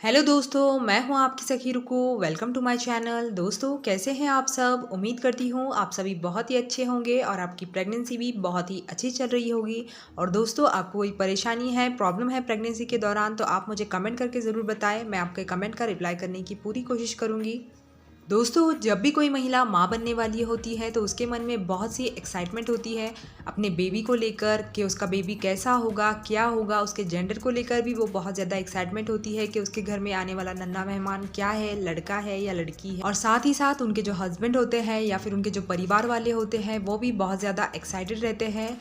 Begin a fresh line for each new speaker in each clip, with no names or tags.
Hello दोस्तों, मैं हूं आपकी सखी Ruku. Welcome to my channel. दोस्तों, कैसे हैं आप सब? उम्मीद करती हूं आप सभी बहुत ही अच्छे होंगे और आपकी प्रेगनेंसी भी बहुत ही अच्छी चल रही होगी। और दोस्तों, आपको कोई परेशानी है, प्रॉब्लम है प्रेगनेंसी के दौरान, तो आप मुझे कमेंट करके ज़रूर बताएं। मैं आपके कमेंट का रिप्लाई करने की पूरी कोशिश करूँगी। दोस्तों, जब भी कोई महिला माँ बनने वाली होती है तो उसके मन में बहुत सी एक्साइटमेंट होती है अपने बेबी को लेकर कि उसका बेबी कैसा होगा, क्या होगा। उसके जेंडर को लेकर भी वो बहुत ज़्यादा एक्साइटमेंट होती है कि उसके घर में आने वाला नन्हा मेहमान क्या है, लड़का है या लड़की है। और साथ ही साथ उनके जो हस्बैंड होते हैं या फिर उनके जो परिवार वाले होते हैं वो भी बहुत ज़्यादा एक्साइटेड रहते हैं।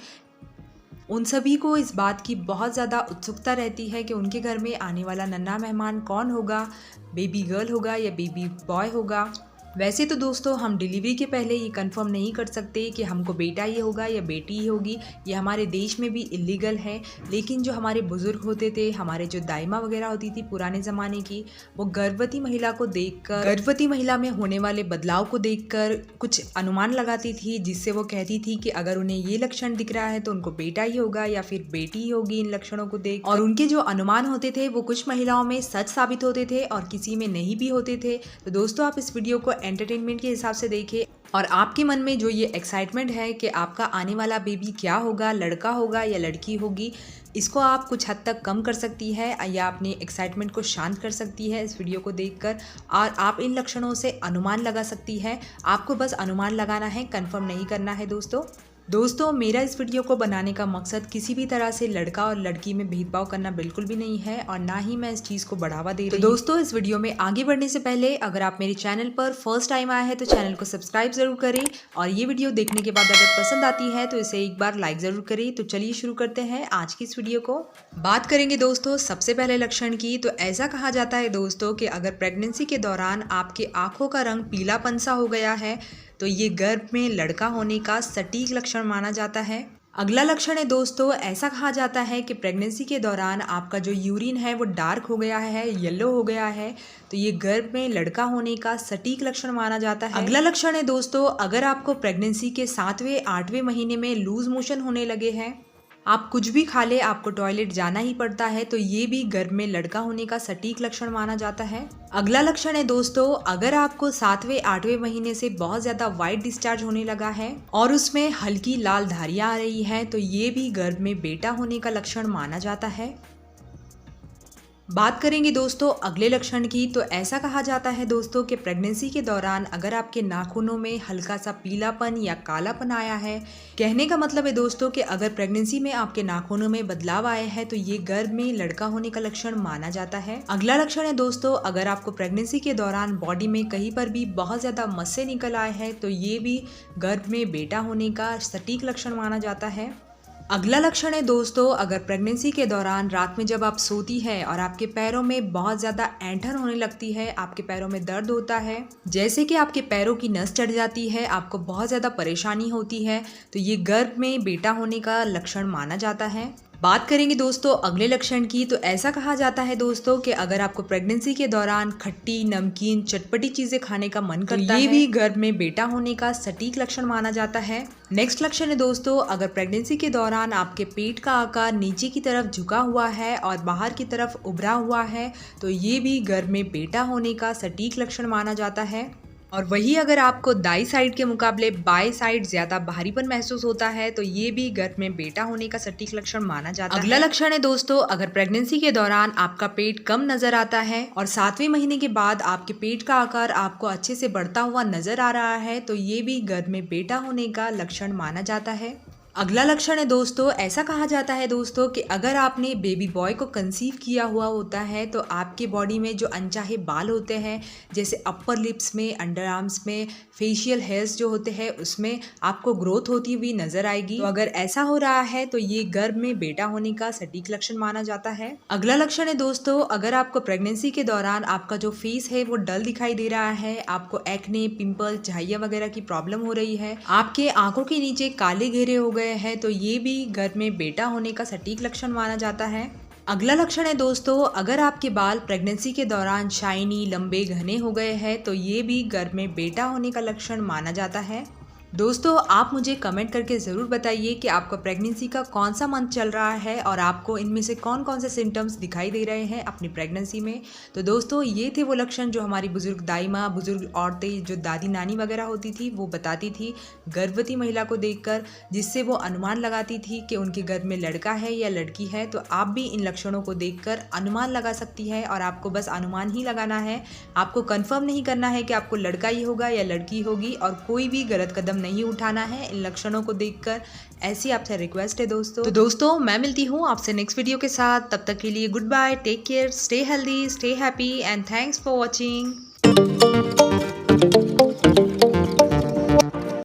उन सभी को इस बात की बहुत ज़्यादा उत्सुकता रहती है कि उनके घर में आने वाला नन्हा मेहमान कौन होगा, बेबी गर्ल होगा या बेबी बॉय होगा। वैसे तो दोस्तों, हम डिलीवरी के पहले ये कंफर्म नहीं कर सकते कि हमको बेटा ही होगा या बेटी ही होगी। ये हमारे देश में भी इलीगल है। लेकिन जो हमारे बुज़ुर्ग होते थे, हमारे जो दाइमा वगैरह होती थी पुराने ज़माने की, वो गर्भवती महिला को देखकर, गर्भवती महिला में होने वाले बदलाव को देखकर कुछ अनुमान लगाती थी, जिससे वो कहती थी कि अगर उन्हें ये लक्षण दिख रहा है तो उनको बेटा ही होगा या फिर बेटी ही होगी इन लक्षणों को देख। और उनके जो अनुमान होते थे वो कुछ महिलाओं में सच साबित होते थे और किसी में नहीं भी होते थे। तो दोस्तों, आप इस वीडियो को एंटरटेनमेंट के हिसाब से देखिए और आपके मन में जो ये एक्साइटमेंट है कि आपका आने वाला बेबी क्या होगा, लड़का होगा या लड़की होगी, इसको आप कुछ हद तक कम कर सकती है या अपनी एक्साइटमेंट को शांत कर सकती है इस वीडियो को देखकर। और आप इन लक्षणों से अनुमान लगा सकती है। आपको बस अनुमान लगाना है, कंफर्म नहीं करना है दोस्तों, मेरा इस वीडियो को बनाने का मकसद किसी भी तरह से लड़का और लड़की में भेदभाव करना बिल्कुल भी नहीं है और ना ही मैं इस चीज़ को बढ़ावा दे रही हूँ। तो दोस्तों, इस वीडियो में आगे बढ़ने से पहले अगर आप मेरे चैनल पर फर्स्ट टाइम आए हैं तो चैनल को सब्सक्राइब ज़रूर करें और ये वीडियो देखने के बाद अगर पसंद आती है तो इसे एक बार लाइक ज़रूर करें। तो चलिए शुरू करते हैं आज की इस वीडियो को। बात करेंगे दोस्तों सबसे पहले लक्षण की। तो ऐसा कहा जाता है दोस्तों कि अगर प्रेगनेंसी के दौरान आपके आँखों का रंग पीलापन सा हो गया है तो ये गर्भ में लड़का होने का सटीक लक्षण माना जाता है। अगला लक्षण है दोस्तों, ऐसा कहा जाता है कि प्रेगनेंसी के दौरान आपका जो यूरिन है वो डार्क हो गया है, येलो हो गया है, तो ये गर्भ में लड़का होने का सटीक लक्षण माना जाता है। अगला लक्षण है दोस्तों, अगर आपको प्रेगनेंसी के 7वें 8वें महीने में लूज मोशन होने लगे हैं, आप कुछ भी खा ले आपको टॉयलेट जाना ही पड़ता है, तो ये भी गर्भ में लड़का होने का सटीक लक्षण माना जाता है। अगला लक्षण है दोस्तों, अगर आपको 7वें 8वें महीने से बहुत ज़्यादा वाइट डिस्चार्ज होने लगा है और उसमें हल्की लाल धारियाँ आ रही हैं, तो ये भी गर्भ में बेटा होने का लक्षण माना जाता है। बात करेंगे दोस्तों अगले लक्षण की। तो ऐसा कहा जाता है दोस्तों कि प्रेगनेंसी के दौरान अगर आपके नाखूनों में हल्का सा पीलापन या कालापन आया है, कहने का मतलब है दोस्तों कि अगर प्रेगनेंसी में आपके नाखूनों में बदलाव आए हैं तो ये गर्भ में लड़का होने का लक्षण माना जाता है। अगला लक्षण है दोस्तों, अगर आपको प्रेगनेंसी के दौरान बॉडी में कहीं पर भी बहुत ज़्यादा मस्से निकल आए हैं तो ये भी गर्भ में बेटा होने का सटीक लक्षण माना जाता है। अगला लक्षण है दोस्तों, अगर प्रेगनेंसी के दौरान रात में जब आप सोती है और आपके पैरों में बहुत ज़्यादा ऐंठन होने लगती है, आपके पैरों में दर्द होता है, जैसे कि आपके पैरों की नस चढ़ जाती है, आपको बहुत ज़्यादा परेशानी होती है, तो ये गर्भ में बेटा होने का लक्षण माना जाता है। बात करेंगे दोस्तों अगले लक्षण की। तो ऐसा कहा जाता है दोस्तों कि अगर आपको प्रेगनेंसी के दौरान खट्टी, नमकीन, चटपटी चीज़ें खाने का मन करता है, ये भी गर्भ में बेटा होने का सटीक लक्षण माना जाता है। नेक्स्ट लक्षण है दोस्तों, अगर प्रेगनेंसी के दौरान आपके पेट का आकार नीचे की तरफ झुका हुआ है और बाहर की तरफ उभरा हुआ है, तो ये भी गर्भ में बेटा होने का सटीक लक्षण माना जाता है। और वही अगर आपको दाई साइड के मुकाबले बाई साइड ज़्यादा भारीपन महसूस होता है तो ये भी गर्भ में बेटा होने का सटीक लक्षण माना जाता है। अगला लक्षण है दोस्तों, अगर प्रेगनेंसी के दौरान आपका पेट कम नजर आता है और 7वें महीने के बाद आपके पेट का आकार आपको अच्छे से बढ़ता हुआ नजर आ रहा है, तो ये भी गर्भ में बेटा होने का लक्षण माना जाता है। अगला लक्षण है दोस्तों, ऐसा कहा जाता है दोस्तों कि अगर आपने बेबी बॉय को कंसीव किया हुआ होता है तो आपके बॉडी में जो अनचाहे बाल होते हैं, जैसे अपर लिप्स में, अंडर आर्म्स में, फेशियल हेयर्स जो होते हैं उसमें आपको ग्रोथ होती हुई नजर आएगी। तो अगर ऐसा हो रहा है तो ये गर्भ में बेटा होने का सटीक लक्षण माना जाता है। अगला लक्षण है दोस्तों, अगर आपको प्रेगनेंसी के दौरान आपका जो फेस है वो डल दिखाई दे रहा है, आपको एक्ने, पिंपल, झाइयाँ वगैरह की प्रॉब्लम हो रही है, आपके आंखों के नीचे काले घेरे हो गए है, तो ये भी गर्भ में बेटा होने का सटीक लक्षण माना जाता है। अगला लक्षण है दोस्तों, अगर आपके बाल प्रेगनेंसी के दौरान शाइनी, लंबे, घने हो गए हैं, तो ये भी गर्भ में बेटा होने का लक्षण माना जाता है। दोस्तों आप मुझे कमेंट करके ज़रूर बताइए कि आपका प्रेगनेंसी का कौन सा मंथ चल रहा है और आपको इनमें से कौन कौन से सिम्टम्स दिखाई दे रहे हैं अपनी प्रेगनेंसी में। तो दोस्तों ये थे वो लक्षण जो हमारी बुज़ुर्ग दाई माँ, बुज़ुर्ग औरतें, जो दादी नानी वगैरह होती थी वो बताती थी गर्भवती महिला को देखकर, जिससे वो अनुमान लगाती थी कि उनके गर्भ में लड़का है या लड़की है। तो आप भी इन लक्षणों को देखकर अनुमान लगा सकती है और आपको बस अनुमान ही लगाना है, आपको कन्फर्म नहीं करना है कि आपको लड़का ही होगा या लड़की होगी, और कोई भी गलत कदम नहीं उठाना है इन लक्षणों को देखकर। ऐसी आपसे रिक्वेस्ट है दोस्तों। तो दोस्तों मैं मिलती हूँ आपसे नेक्स्ट वीडियो के साथ, तब तक के लिए goodbye, take care, stay healthy, stay happy and thanks for watching.